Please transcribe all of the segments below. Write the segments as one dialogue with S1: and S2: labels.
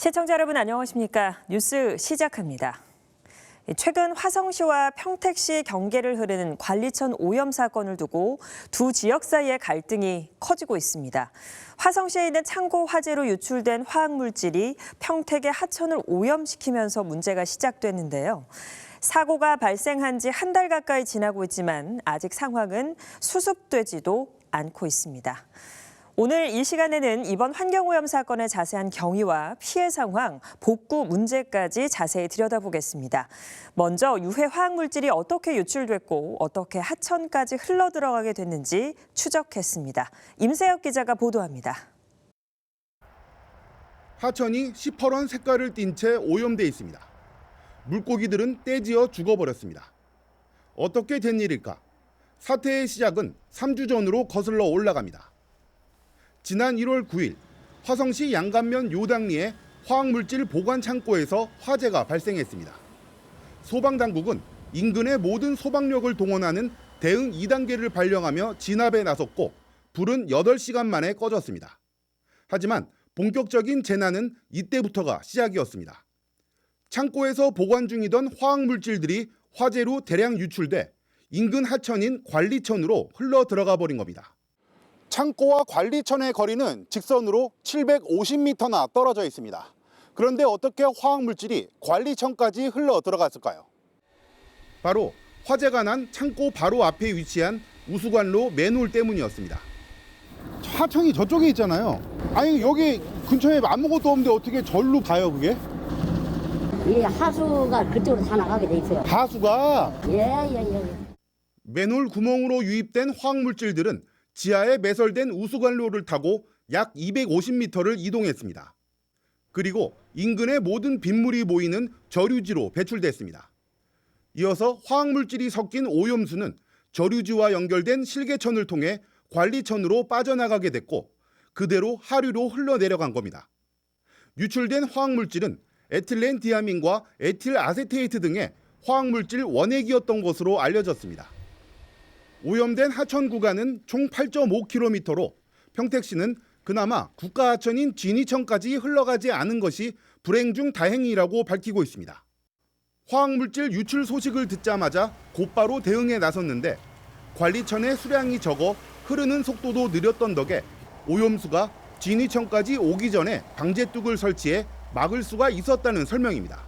S1: 시청자 여러분 안녕하십니까? 뉴스 시작합니다. 최근 화성시와 평택시 경계를 흐르는 관리천 오염 사건을 두고 두 지역 사이의 갈등이 커지고 있습니다. 화성시에 있는 창고 화재로 유출된 화학물질이 평택의 하천을 오염시키면서 문제가 시작됐는데요. 사고가 발생한 지 한 달 가까이 지나고 있지만 아직 상황은 수습되지도 않고 있습니다. 오늘 이 시간에는 이번 환경오염 사건의 자세한 경위와 피해 상황, 복구 문제까지 자세히 들여다보겠습니다. 먼저 유해 화학물질이 어떻게 유출됐고 어떻게 하천까지 흘러들어가게 됐는지 추적했습니다. 임세혁 기자가 보도합니다.
S2: 하천이 시퍼런 색깔을 띤 채 오염돼 있습니다. 물고기들은 떼지어 죽어버렸습니다. 어떻게 된 일일까? 사태의 시작은 3주 전으로 거슬러 올라갑니다. 지난 1월 9일 화성시 양감면 요당리의 화학물질 보관 창고에서 화재가 발생했습니다. 소방당국은 인근의 모든 소방력을 동원하는 대응 2단계를 발령하며 진압에 나섰고 불은 8시간 만에 꺼졌습니다. 하지만 본격적인 재난은 이때부터가 시작이었습니다. 창고에서 보관 중이던 화학물질들이 화재로 대량 유출돼 인근 하천인 관리천으로 흘러 들어가 버린 겁니다. 창고와 관리천의 거리는 직선으로 750m나 떨어져 있습니다. 그런데 어떻게 화학물질이 관리천까지 흘러 들어갔을까요? 바로 화재가 난 창고 바로 앞에 위치한 우수관로 맨홀 때문이었습니다. 하천이 저쪽에 있잖아요. 아니 여기 근처에 아무것도 없는데 어떻게 절로 가요 그게?
S3: 이 하수가 그쪽으로 다 나가게 돼 있어요.
S2: 하수가?
S3: 예.
S2: 맨홀 구멍으로 유입된 화학물질들은 지하에 매설된 우수관로를 타고 약 250m를 이동했습니다. 그리고 인근의 모든 빗물이 모이는 저류지로 배출됐습니다. 이어서 화학물질이 섞인 오염수는 저류지와 연결된 실개천을 통해 관리천으로 빠져나가게 됐고 그대로 하류로 흘러내려간 겁니다. 유출된 화학물질은 에틸렌 디아민과 에틸 아세테이트 등의 화학물질 원액이었던 것으로 알려졌습니다. 오염된 하천 구간은 총 8.5km로 평택시는 그나마 국가하천인 진이천까지 흘러가지 않은 것이 불행 중 다행이라고 밝히고 있습니다. 화학물질 유출 소식을 듣자마자 곧바로 대응에 나섰는데 관리천의 수량이 적어 흐르는 속도도 느렸던 덕에 오염수가 진이천까지 오기 전에 방제뚝을 설치해 막을 수가 있었다는 설명입니다.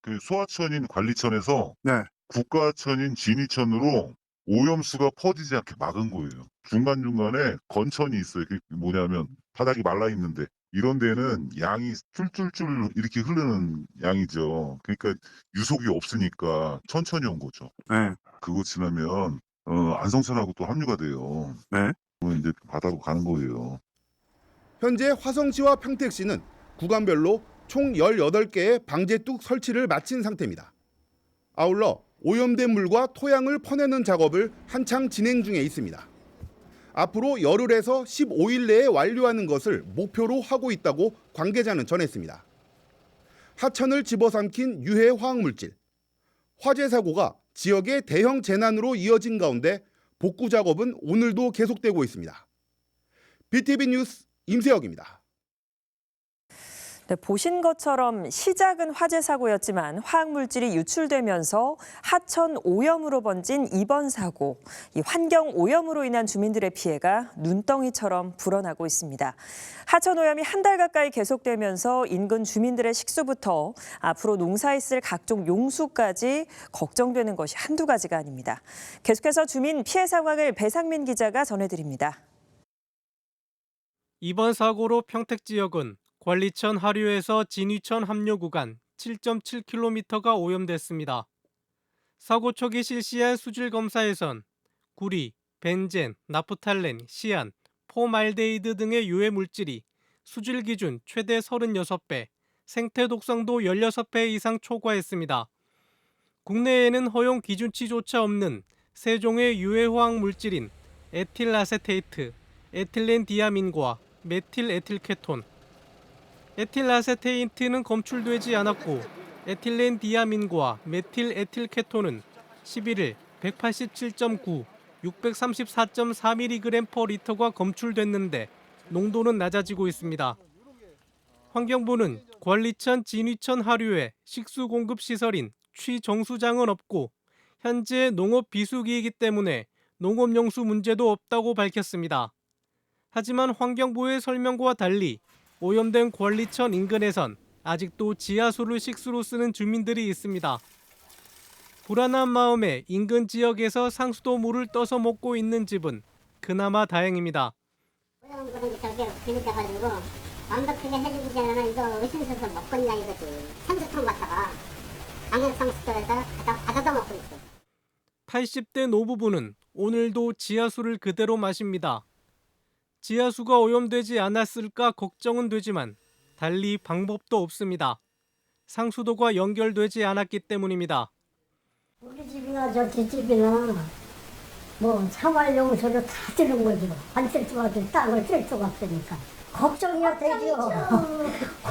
S4: 그 소하천인 관리천에서
S2: 네.
S4: 국가하천인 진이천으로 오염수가 퍼지지 않게 막은 거예요. 중간중간에 건천이 있어요. 그게 뭐냐면 바닥이 말라 있는데 이런 데는 양이 쫄쫄쫄 이렇게 흐르는 양이죠. 그러니까 유속이 없으니까 천천히 온 거죠.
S2: 네.
S4: 그거 지나면 안성천하고 또 합류가 돼요.
S2: 네.
S4: 그러면 이제 바다로 가는 거예요.
S2: 현재 화성시와 평택시는 구간별로 총 18개의 방제뚝 설치를 마친 상태입니다. 아울러 오염된 물과 토양을 퍼내는 작업을 한창 진행 중에 있습니다. 앞으로 열흘에서 15일 내에 완료하는 것을 목표로 하고 있다고 관계자는 전했습니다. 하천을 집어삼킨 유해 화학물질. 화재 사고가 지역의 대형 재난으로 이어진 가운데 복구 작업은 오늘도 계속되고 있습니다. BTV 뉴스 임세혁입니다.
S1: 네, 보신 것처럼 시작은 화재 사고였지만 화학물질이 유출되면서 하천 오염으로 번진 이번 사고, 이 환경 오염으로 인한 주민들의 피해가 눈덩이처럼 불어나고 있습니다. 하천 오염이 한 달 가까이 계속되면서 인근 주민들의 식수부터 앞으로 농사에 쓸 각종 용수까지 걱정되는 것이 한두 가지가 아닙니다. 계속해서 주민 피해 상황을 배상민 기자가 전해드립니다.
S5: 이번 사고로 평택 지역은 관리천 하류에서 진위천 합류 구간 7.7km가 오염됐습니다. 사고 초기 실시한 수질 검사에선 구리, 벤젠, 나프탈렌, 시안, 포말데히드 등의 유해 물질이 수질 기준 최대 36배, 생태 독성도 16배 이상 초과했습니다. 국내에는 허용 기준치조차 없는 세 종의 유해 화학 물질인 에틸 아세테이트, 에틸렌 디아민과 메틸 에틸케톤, 에틸 아세테이트는 검출되지 않았고 에틸렌 디아민과 메틸 에틸케톤은 11일 187.9, 634.4mg/L가 검출됐는데 농도는 낮아지고 있습니다. 환경부는 관리천 진위천 하류에 식수 공급 시설인 취정수장은 없고 현재 농업 비수기이기 때문에 농업용수 문제도 없다고 밝혔습니다. 하지만 환경부의 설명과 달리 오염된 관리천 인근에선 아직도 지하수를 식수로 쓰는 주민들이 있습니다. 불안한 마음에 인근 지역에서 상수도 물을 떠서 먹고 있는 집은 그나마 다행입니다.
S3: 그런 게 저기 비롯돼가지고 완벽하게 해주지 않아 이거 의심스러워서 먹겠냐 이거지. 상수통 갖다가 강력상수도에다 받아다 먹고 있어.
S5: 80대 노부부는 오늘도 지하수를 그대로 마십니다. 지하수가 오염되지 않았을까 걱정은 되지만 달리 방법도 없습니다. 상수도가 연결되지 않았기 때문입니다.
S3: 우리 집이나 저 뒷집이나 뭐 생활용수로 다 쓰는 거지. 안 쓸 수가 없지. 땅을 쓸 수가 없으니까. 걱정이야 되죠.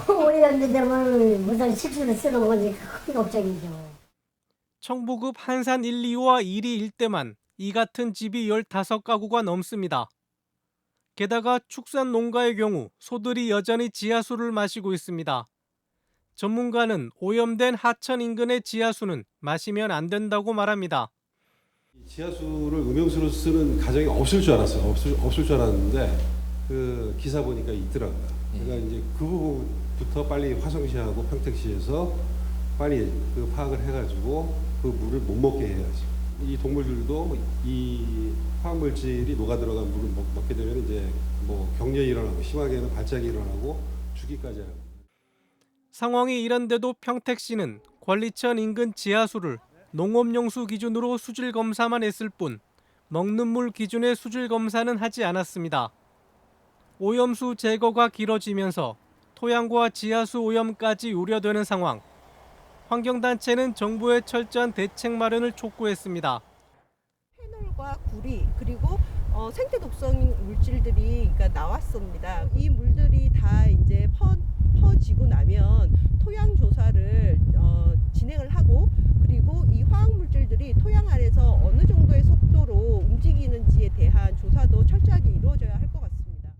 S3: 오염이 되면 무슨 식수를 쓰는 거니까 큰 걱정이죠.
S5: 청부급 한산 1, 2와 1위 일대만 이 같은 집이 15가구가 넘습니다. 게다가 축산 농가의 경우 소들이 여전히 지하수를 마시고 있습니다. 전문가는 오염된 하천 인근의 지하수는 마시면 안 된다고 말합니다.
S6: 지하수를 음용수로 쓰는 가정이 없을 줄 알았어요. 없을 줄 알았는데 그 기사 보니까 있더라고요. 그러니까 이제 그 부분부터 빨리 화성시하고 평택시에서 빨리 그 파악을 해가지고 그 물을 못 먹게 해야지. 이 동물들도 이 화학물질이 녹아 들어간 물을 먹게 되면 이제 뭐 경련이 일어나고 심하게는 발작이 일어나고 죽기까지 하고.
S5: 상황이 이런데도 평택시는 관리천 인근 지하수를 농업용수 기준으로 수질 검사만 했을 뿐 먹는 물 기준의 수질 검사는 하지 않았습니다. 오염수 제거가 길어지면서 토양과 지하수 오염까지 우려되는 상황. 환경단체는 정부의 철저한 대책 마련을 촉구했습니다.
S7: 페놀과 구리 그리고 생태 독성 물질들이 그러니까 나왔습니다. 이 물들이 다 이제 퍼지고 나면 토양 조사를 진행을 하고 그리고 이 화학 물질들이 토양 안에서 어느 정도의 속도로 움직이는지에 대한 조사도 철저하게 이루어져야 할 것 같습니다.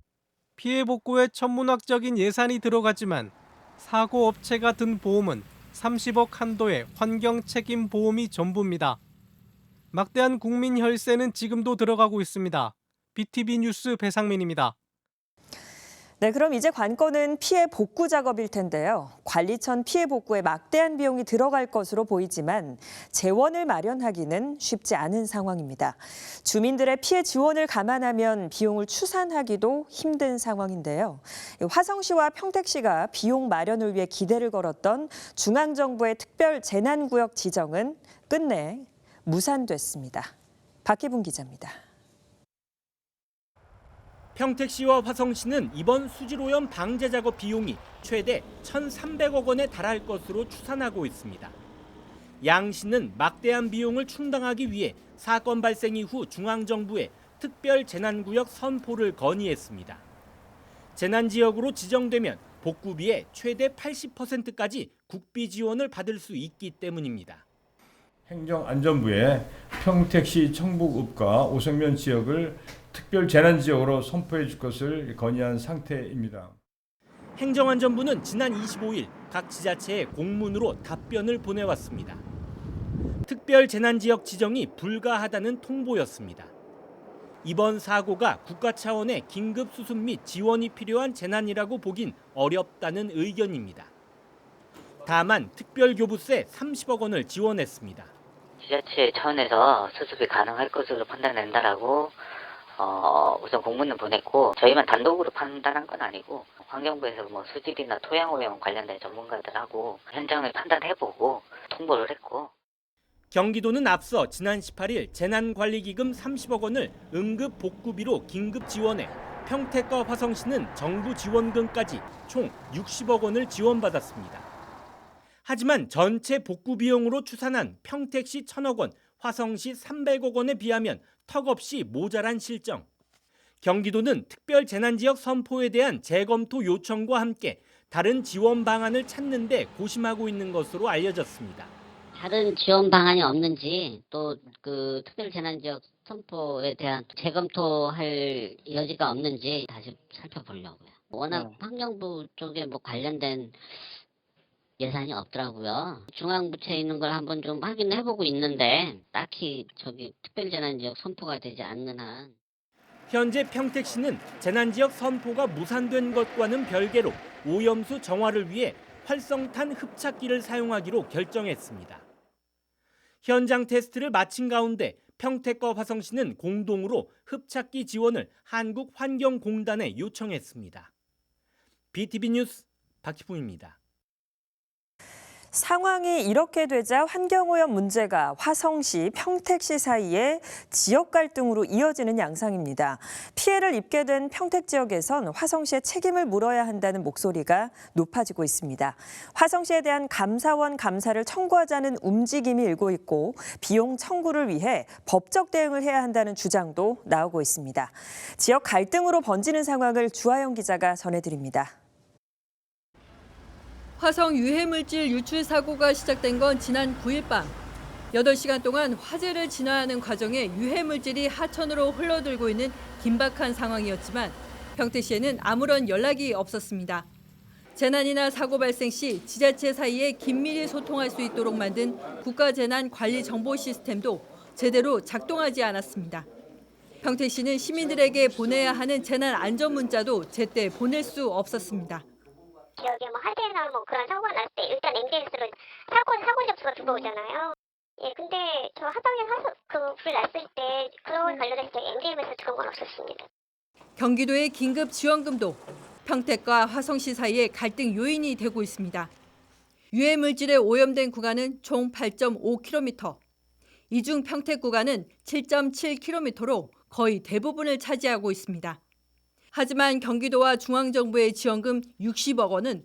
S5: 피해 복구에 천문학적인 예산이 들어가지만 사고 업체가 든 보험은 30억 한도의 환경 책임 보험이 전부입니다. 막대한 국민 혈세는 지금도 들어가고 있습니다. BTV 뉴스 배상민입니다.
S1: 네, 그럼 이제 관건은 피해 복구 작업일 텐데요. 관리천 피해 복구에 막대한 비용이 들어갈 것으로 보이지만 재원을 마련하기는 쉽지 않은 상황입니다. 주민들의 피해 지원을 감안하면 비용을 추산하기도 힘든 상황인데요. 화성시와 평택시가 비용 마련을 위해 기대를 걸었던 중앙정부의 특별 재난구역 지정은 끝내 무산됐습니다. 박희분 기자입니다.
S8: 평택시와 화성시는 이번 수질오염 방제 작업 비용이 최대 1,300억 원에 달할 것으로 추산하고 있습니다. 양 시는 막대한 비용을 충당하기 위해 사건 발생 이후 중앙정부에 특별 재난구역 선포를 건의했습니다. 재난지역으로 지정되면 복구비의 최대 80%까지 국비 지원을 받을 수 있기 때문입니다.
S9: 행정안전부에 평택시 청북읍과 오성면 지역을 특별 재난지역으로 선포해 줄 것을 건의한 상태입니다.
S8: 행정안전부는 지난 25일 각 지자체에 공문으로 답변을 보내왔습니다. 특별 재난지역 지정이 불가하다는 통보였습니다. 이번 사고가 국가 차원의 긴급 수습 및 지원이 필요한 재난이라고 보긴 어렵다는 의견입니다. 다만 특별교부세 30억 원을 지원했습니다.
S10: 지자체 차원에서 수습이 가능할 것으로 판단된다라고 우선 공문을 보냈고 저희만 단독으로 판단한 건 아니고 환경부에서 뭐 수질이나 토양 오염 관련된 전문가들하고 현장을 판단해보고 통보를 했고.
S8: 경기도는 앞서 지난 18일 재난관리기금 30억 원을 응급 복구비로 긴급 지원해 평택과 화성시는 정부 지원금까지 총 60억 원을 지원받았습니다. 하지만 전체 복구 비용으로 추산한 평택시 1,000억 원, 화성시 300억 원에 비하면 턱없이 모자란 실정. 경기도는 특별 재난지역 선포에 대한 재검토 요청과 함께 다른 지원 방안을 찾는 데 고심하고 있는 것으로 알려졌습니다.
S3: 다른 지원 방안이 없는지 또 그 특별 재난지역 선포에 대한 재검토할 여지가 없는지 다시 살펴보려고요.
S10: 워낙 환경부 쪽에 뭐 관련된 예산이 없더라고요. 중앙부처에 있는 걸 한번 좀 확인해보고 있는데 딱히 특별재난지역 선포가 되지 않는 한.
S8: 현재 평택시는 재난지역 선포가 무산된 것과는 별개로 오염수 정화를 위해 활성탄 흡착기를 사용하기로 결정했습니다. 현장 테스트를 마친 가운데 평택과 화성시는 공동으로 흡착기 지원을 한국환경공단에 요청했습니다. BTV 뉴스 박희풍입니다.
S1: 상황이 이렇게 되자 환경오염 문제가 화성시, 평택시 사이에 지역 갈등으로 이어지는 양상입니다. 피해를 입게 된 평택 지역에선 화성시에 책임을 물어야 한다는 목소리가 높아지고 있습니다. 화성시에 대한 감사원 감사를 청구하자는 움직임이 일고 있고 비용 청구를 위해 법적 대응을 해야 한다는 주장도 나오고 있습니다. 지역 갈등으로 번지는 상황을 주하영 기자가 전해드립니다.
S11: 화성 유해물질 유출 사고가 시작된 건 지난 9일 밤. 8시간 동안 화재를 진화하는 과정에 유해물질이 하천으로 흘러들고 있는 긴박한 상황이었지만 평택시에는 아무런 연락이 없었습니다. 재난이나 사고 발생 시 지자체 사이에 긴밀히 소통할 수 있도록 만든 국가재난관리정보 시스템도 제대로 작동하지 않았습니다. 평택시는 시민들에게 보내야 하는 재난 안전 문자도 제때 보낼 수 없었습니다.
S12: 지역에 뭐 화재나 뭐 그런 사고가 날 때 일단 MDS로 사고 접수가 들어오잖아요. 예, 근데 저 하방에 불 났을 때 그런 관련해서 MDM에서 들어온 건 없었습니다.
S11: 경기도의 긴급 지원금도 평택과 화성시 사이의 갈등 요인이 되고 있습니다. 유해 물질에 오염된 구간은 총 8.5km. 이 중 평택 구간은 7.7km로 거의 대부분을 차지하고 있습니다. 하지만 경기도와 중앙정부의 지원금 60억 원은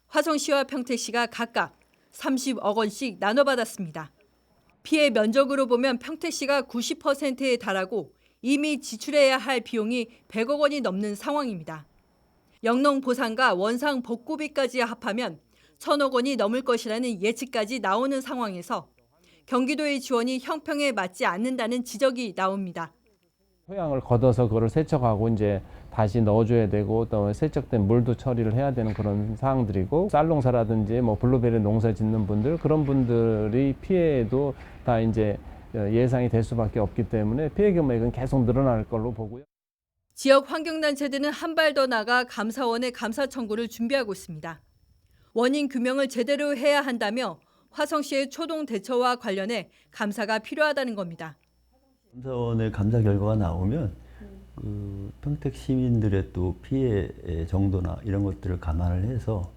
S11: 화성시와 평택시가 각각 30억 원씩 나눠받았습니다. 피해 면적으로 보면 평택시가 90%에 달하고 이미 지출해야 할 비용이 100억 원이 넘는 상황입니다. 영농 보상과 원상 복구비까지 합하면 1,000억 원이 넘을 것이라는 예측까지 나오는 상황에서 경기도의 지원이 형평에 맞지 않는다는 지적이 나옵니다.
S13: 토양을 걷어서 그거를 세척하고 이제 다시 넣어줘야 되고 또 세척된 물도 처리를 해야 되는 그런 사항들이고 쌀농사라든지 뭐 블루베리 농사 짓는 분들 그런 분들이 피해도 다 이제 예상이 될 수밖에 없기 때문에 피해 금액은 계속 늘어날 걸로 보고요.
S11: 지역 환경단체들은 한 발 더 나가 감사원의 감사 청구를 준비하고 있습니다. 원인 규명을 제대로 해야 한다며 화성시의 초동 대처와 관련해 감사가 필요하다는 겁니다.
S14: 감사원의 감사 결과가 나오면 평택 시민들의 또 피해 정도나 이런 것들을 감안을 해서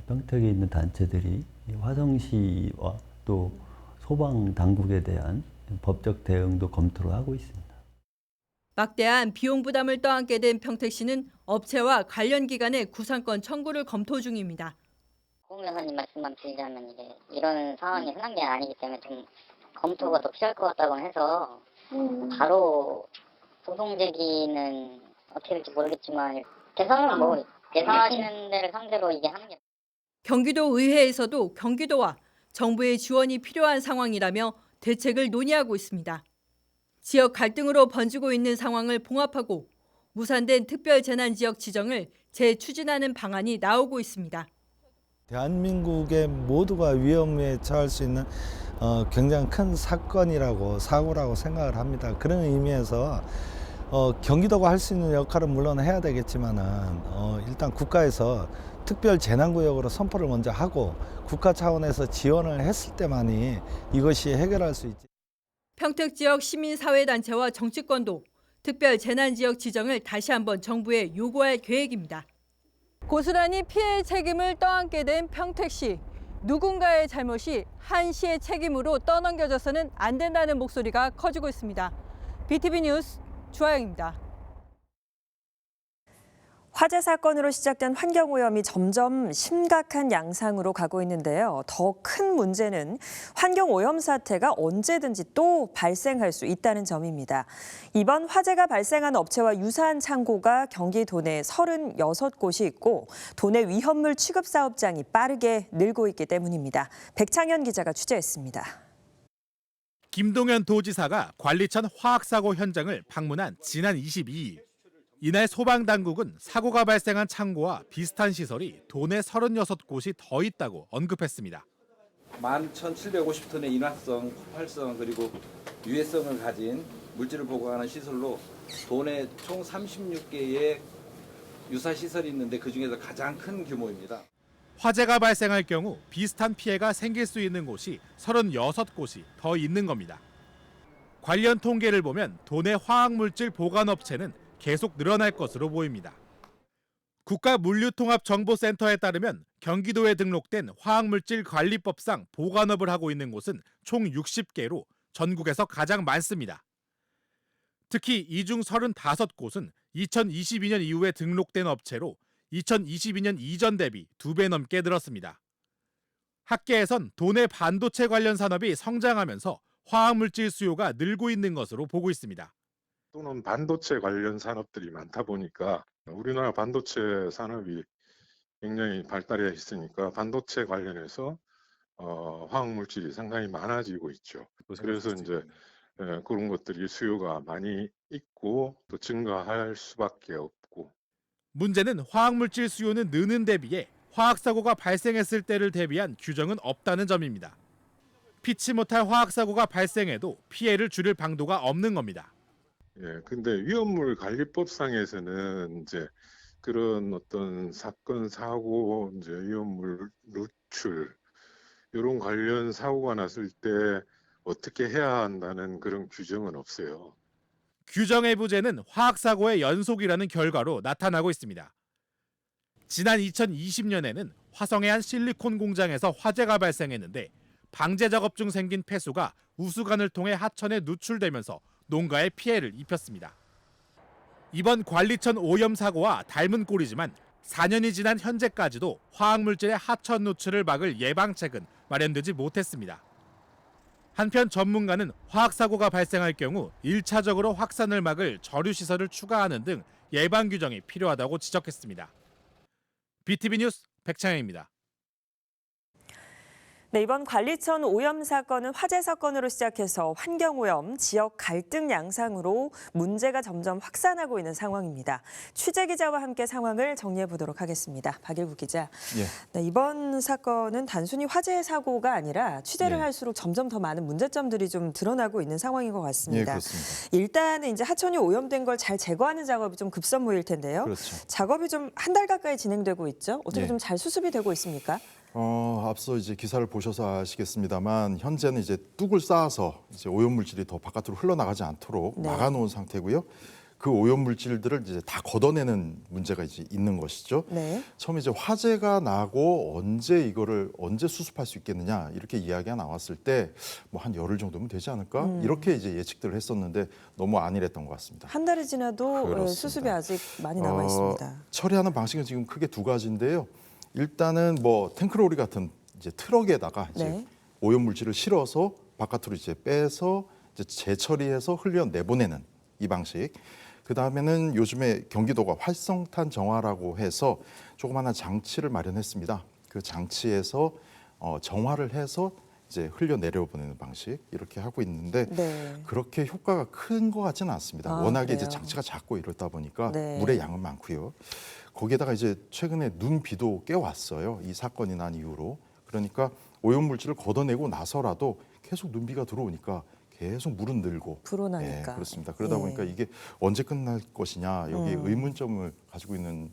S14: 평택에 있는 단체들이 화성시와 또 소방 당국에 대한 법적 대응도 검토를 하고 있습니다.
S11: 막대한 비용 부담을 떠안게 된 평택시는 업체와 관련 기관의 구상권 청구를 검토 중입니다.
S10: 공 여사님 말씀만 드리자면 이런 상황이 흔한 게 아니기 때문에 좀 검토가 더 필요할 것 같다고 해서 바로 소송 제기는 어떻게 될지 모르겠지만 대상은 뭐 예상하시는 데를 상대로 이게 하는 게.
S11: 경기도 의회에서도 경기도와 정부의 지원이 필요한 상황이라며 대책을 논의하고 있습니다. 지역 갈등으로 번지고 있는 상황을 봉합하고 무산된 특별재난지역 지정을 재추진하는 방안이 나오고 있습니다.
S15: 대한민국의 모두가 위험에 처할 수 있는 굉장히 큰 사고라고 생각을 합니다. 그런 의미에서 경기도가 할 수 있는 역할은 물론 해야 되겠지만은 일단 국가에서 특별 재난구역으로 선포를 먼저 하고 국가 차원에서 지원을 했을 때만이 이것이 해결할 수 있지.
S11: 평택 지역 시민사회단체와 정치권도 특별 재난지역 지정을 다시 한번 정부에 요구할 계획입니다. 고스란히 피해 책임을 떠안게 된 평택시. 누군가의 잘못이 한 시의 책임으로 떠넘겨져서는 안 된다는 목소리가 커지고 있습니다. BTV 뉴스 주하영입니다.
S1: 화재 사건으로 시작된 환경오염이 점점 심각한 양상으로 가고 있는데요. 더 큰 문제는 환경오염 사태가 언제든지 또 발생할 수 있다는 점입니다. 이번 화재가 발생한 업체와 유사한 창고가 경기 도내 36곳이 있고 도내 위험물 취급 사업장이 빠르게 늘고 있기 때문입니다. 백창현 기자가 취재했습니다.
S16: 김동연 도지사가 관리천 화학사고 현장을 방문한 지난 22일. 이날 소방당국은 사고가 발생한 창고와 비슷한 시설이 도내 36곳이 더 있다고 언급했습니다.
S17: 11,750톤의 인화성, 폭발성 그리고 유해성을 가진 물질을 보관하는 시설로 도내 총 36개의 유사 시설이 있는데 그중에서 가장 큰 규모입니다.
S16: 화재가 발생할 경우 비슷한 피해가 생길 수 있는 곳이 36곳이 더 있는 겁니다. 관련 통계를 보면 도내 화학물질 보관업체는 계속 늘어날 것으로 보입니다. 국가물류통합정보센터에 따르면 경기도에 등록된 화학물질관리법상 보관업을 하고 있는 곳은 총 60개로 전국에서 가장 많습니다. 특히 이 중 35곳은 2022년 이후에 등록된 업체로 2022년 이전 대비 2배 넘게 늘었습니다. 학계에선 도내 반도체 관련 산업이 성장하면서 화학물질 수요가 늘고 있는 것으로 보고 있습니다.
S18: 또는 반도체 관련 산업들이 많다 보니까 우리나라 반도체 산업이 굉장히 발달해 있으니까 반도체 관련해서 화학물질이 상당히 많아지고 있죠. 그래서 이제 그런 것들이 수요가 많이 있고 또 증가할 수밖에 없고.
S16: 문제는 화학물질 수요는 느는 데 비해 화학사고가 발생했을 때를 대비한 규정은 없다는 점입니다. 피치 못할 화학사고가 발생해도 피해를 줄일 방도가 없는 겁니다.
S18: 예, 근데 위험물 관리법상에서는 이제 그런 어떤 사건, 사고, 이제 위험물 누출 이런 관련 사고가 났을 때 어떻게 해야 한다는 그런 규정은 없어요.
S16: 규정의 부재는 화학사고의 연속이라는 결과로 나타나고 있습니다. 지난 2020년에는 화성의 한 실리콘 공장에서 화재가 발생했는데 방제 작업 중 생긴 폐수가 우수관을 통해 하천에 누출되면서 농가에 피해를 입혔습니다. 이번 관리천 오염 사고와 닮은 꼴이지만 4년이 지난 현재까지도 화학물질의 하천 누출을 막을 예방책은 마련되지 못했습니다. 한편 전문가는 화학사고가 발생할 경우 1차적으로 확산을 막을 저류시설을 추가하는 등 예방 규정이 필요하다고 지적했습니다. BTV 뉴스 백창현입니다.
S1: 네, 이번 관리천 오염 사건은 화재 사건으로 시작해서 환경오염, 지역 갈등 양상으로 문제가 점점 확산하고 있는 상황입니다. 취재 기자와 함께 상황을 정리해 보도록 하겠습니다. 박일구 기자.
S19: 예.
S1: 네, 이번 사건은 단순히 화재 사고가 아니라 취재를
S19: 예.
S1: 할수록 점점 더 많은 문제점들이 좀 드러나고 있는 상황인 것 같습니다.
S19: 예, 그렇습니다.
S1: 일단은 이제 하천이 오염된 걸 잘 제거하는 작업이 좀 급선무일 텐데요.
S19: 그렇죠.
S1: 작업이 좀 한 달 가까이 진행되고 있죠. 어떻게
S19: 예.
S1: 좀 잘 수습이 되고 있습니까?
S19: 앞서 이제 기사를 보셔서 아시겠습니다만 현재는 이제 뚝을 쌓아서 이제 오염 물질이 더 바깥으로 흘러나가지 않도록
S1: 네.
S19: 막아놓은 상태고요. 그 오염 물질들을 이제 다 걷어내는 문제가 이제 있는 것이죠.
S1: 네.
S19: 처음에 이제 화재가 나고 언제 수습할 수 있겠느냐 이렇게 이야기가 나왔을 때 뭐 한 열흘 정도면 되지 않을까 이렇게 이제 예측들을 했었는데 너무 안일했던 것 같습니다.
S1: 한 달이 지나도
S19: 그렇습니다.
S1: 수습이 아직 많이 남아 있습니다.
S19: 처리하는 방식은 지금 크게 두 가지인데요. 일단은 뭐 탱크로리 같은 이제 트럭에다가 이제
S1: 네.
S19: 오염 물질을 실어서 바깥으로 이제 빼서 이제 재처리해서 흘려 내보내는 이 방식. 그 다음에는 요즘에 경기도가 활성탄 정화라고 해서 조그마한 장치를 마련했습니다. 그 장치에서 정화를 해서 이제 흘려 내려보내는 방식 이렇게 하고 있는데
S1: 네.
S19: 그렇게 효과가 큰 것 같지는 않습니다. 워낙에
S1: 그래요?
S19: 이제 장치가 작고 이렇다 보니까
S1: 네.
S19: 물의 양은 많고요. 거기에다가 이제 최근에 눈비도 꽤 왔어요. 이 사건이 난 이후로. 그러니까 오염 물질을 걷어내고 나서라도 계속 눈비가 들어오니까 계속 물은 늘고.
S1: 불어나니까.
S19: 그렇습니다. 그러다
S1: 예.
S19: 보니까 이게 언제 끝날 것이냐 여기에 의문점을 가지고 있는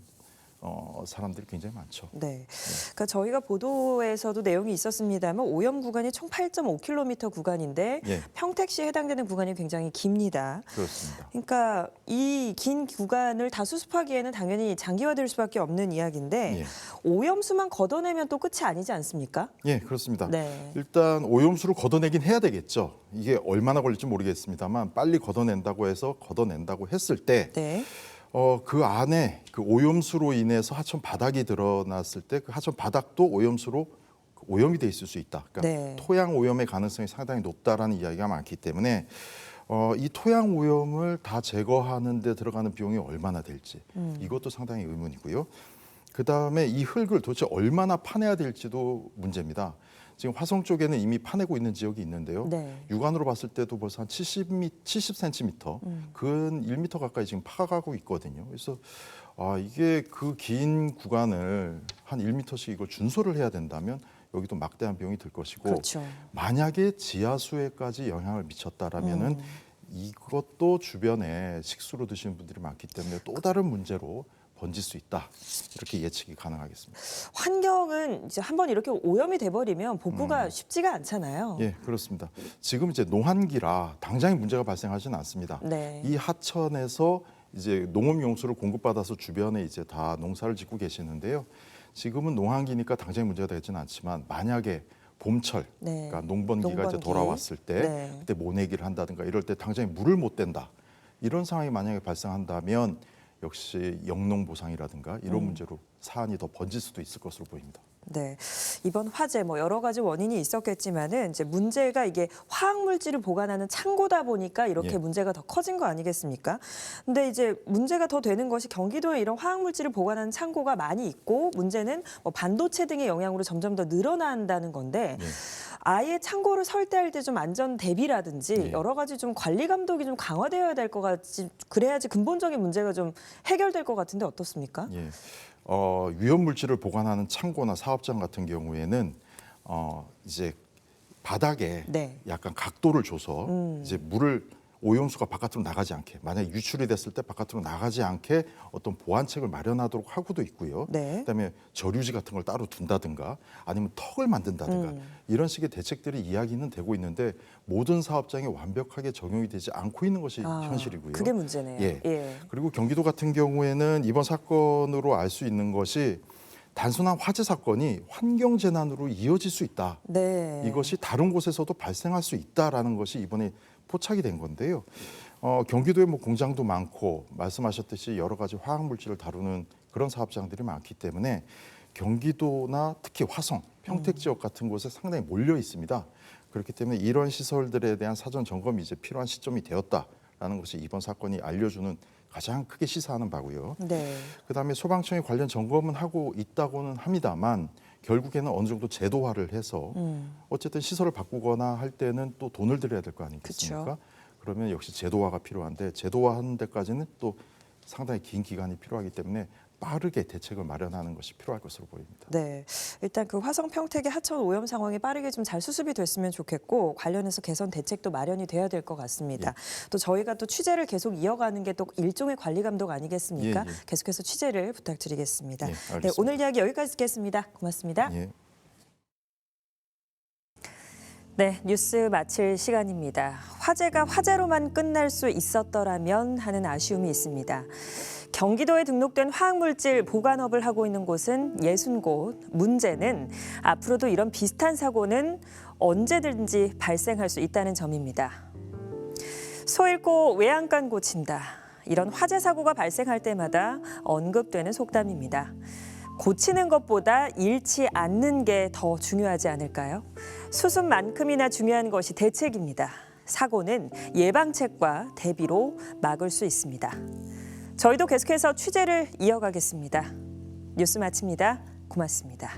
S19: 사람들이 굉장히 많죠.
S1: 네. 그러니까 저희가 보도에서도 내용이 있었습니다만 오염 구간이 총 8.5km 구간인데
S19: 예.
S1: 평택시에 해당되는 구간이 굉장히 깁니다.
S19: 그렇습니다.
S1: 그러니까 이 긴 구간을 다 수습하기에는 당연히 장기화될 수밖에 없는 이야기인데
S19: 예.
S1: 오염수만 걷어내면 또 끝이 아니지 않습니까?
S19: 예, 그렇습니다.
S1: 네.
S19: 일단 오염수를 걷어내긴 해야 되겠죠. 이게 얼마나 걸릴지 모르겠습니다만 빨리 걷어낸다고 했을 때
S1: 네.
S19: 그 안에 그 오염수로 인해서 하천 바닥이 드러났을 때 그 하천 바닥도 오염수로 오염이 돼 있을 수 있다. 그러니까
S1: 네.
S19: 토양 오염의 가능성이 상당히 높다라는 이야기가 많기 때문에 이 토양 오염을 다 제거하는 데 들어가는 비용이 얼마나 될지 이것도 상당히 의문이고요. 그다음에 이 흙을 도대체 얼마나 파내야 될지도 문제입니다. 지금 화성 쪽에는 이미 파내고 있는 지역이 있는데요.
S1: 네.
S19: 육안으로 봤을 때도 벌써 한 70cm, 근 1m 가까이 지금 파가고 있거든요. 그래서 이게 그 긴 구간을 한 1m씩 이걸 준설을 해야 된다면 여기도 막대한 비용이 들 것이고
S1: 그렇죠.
S19: 만약에 지하수에까지 영향을 미쳤다라면은 이것도 주변에 식수로 드시는 분들이 많기 때문에 또 다른 문제로 번질 수 있다. 이렇게 예측이 가능하겠습니다.
S1: 환경은 이제 한번 이렇게 오염이 돼버리면 복구가 쉽지가 않잖아요.
S19: 예, 그렇습니다. 지금 이제 농한기라 당장의 문제가 발생하지는 않습니다.
S1: 네.
S19: 이 하천에서 이제 농업용수를 공급받아서 주변에 이제 다 농사를 짓고 계시는데요. 지금은 농한기니까 당장의 문제가 되지는 않지만 만약에 봄철,
S1: 네.
S19: 그러니까 농번기가 이제
S1: 농번기.
S19: 돌아왔을 때
S1: 네.
S19: 그때 모내기를 한다든가 이럴 때 당장에 물을 못 댄다. 이런 상황이 만약에 발생한다면 역시 영농보상이라든가 이런 문제로 사안이 더 번질 수도 있을 것으로 보입니다.
S1: 네, 이번 화재 뭐 여러 가지 원인이 있었겠지만은 이제 문제가 이게 화학 물질을 보관하는 창고다 보니까 이렇게
S19: 예.
S1: 문제가 더 커진 거 아니겠습니까? 근데 이제 문제가 더 되는 것이 경기도에 이런 화학 물질을 보관하는 창고가 많이 있고 문제는 뭐 반도체 등의 영향으로 점점 더 늘어난다는 건데
S19: 예.
S1: 아예 창고를 설대할 때 좀 안전 대비라든지
S19: 예.
S1: 여러 가지 좀 관리 감독이 좀 강화되어야 될 것 같지 그래야지 근본적인 문제가 좀 해결될 것 같은데 어떻습니까?
S19: 예. 위험 물질을 보관하는 창고나 사업장 같은 경우에는 이제 바닥에
S1: 네.
S19: 약간 각도를 줘서 이제 물을 오염수가 바깥으로 나가지 않게 만약에 유출이 됐을 때 바깥으로 나가지 않게 어떤 보완책을 마련하도록 하고도 있고요.
S1: 네.
S19: 그다음에 저류지 같은 걸 따로 둔다든가 아니면 턱을 만든다든가 이런 식의 대책들이 이야기는 되고 있는데 모든 사업장에 완벽하게 적용이 되지 않고 있는 것이 현실이고요.
S1: 그게 문제네요.
S19: 예.
S1: 예.
S19: 그리고 경기도 같은 경우에는 이번 사건으로 알 수 있는 것이 단순한 화재 사건이 환경 재난으로 이어질 수 있다.
S1: 네.
S19: 이것이 다른 곳에서도 발생할 수 있다라는 것이 이번에 포착이 된 건데요. 경기도에 뭐 공장도 많고 말씀하셨듯이 여러 가지 화학 물질을 다루는 그런 사업장들이 많기 때문에 경기도나 특히 화성, 평택 지역 같은 곳에 상당히 몰려 있습니다. 그렇기 때문에 이런 시설들에 대한 사전 점검이 이제 필요한 시점이 되었다라는 것이 이번 사건이 알려주는 가장 크게 시사하는 바고요.
S1: 네.
S19: 그다음에 소방청이 관련 점검은 하고 있다고는 합니다만 결국에는 어느 정도 제도화를 해서 어쨌든 시설을 바꾸거나 할 때는 또 돈을 들여야 될 거 아니겠습니까?
S1: 그쵸.
S19: 그러면 역시 제도화가 필요한데 제도화하는 데까지는 또 상당히 긴 기간이 필요하기 때문에 빠르게 대책을 마련하는 것이 필요할 것으로 보입니다.
S1: 네, 일단 그 화성 평택의 하천 오염 상황이 빠르게 좀 잘 수습이 됐으면 좋겠고 관련해서 개선 대책도 마련이 돼야 될 것 같습니다. 또 저희가 또 취재를 계속 이어가는 게 또 일종의 관리 감독 아니겠습니까?
S19: 예, 예.
S1: 계속해서 취재를 부탁드리겠습니다.
S19: 예,
S1: 네,
S19: 알겠습니다.
S1: 오늘 이야기 여기까지 듣겠습니다. 고맙습니다.
S19: 예.
S1: 네, 뉴스 마칠 시간입니다. 화재가 화재로만 끝날 수 있었더라면 하는 아쉬움이 있습니다. 경기도에 등록된 화학물질 보관업을 하고 있는 곳은 60곳. 문제는 앞으로도 이런 비슷한 사고는 언제든지 발생할 수 있다는 점입니다. 소 잃고 외양간 고친다. 이런 화재 사고가 발생할 때마다 언급되는 속담입니다. 고치는 것보다 잃지 않는 게 더 중요하지 않을까요? 수습만큼이나 중요한 것이 대책입니다. 사고는 예방책과 대비로 막을 수 있습니다. 저희도 계속해서 취재를 이어가겠습니다. 뉴스 마칩니다. 고맙습니다.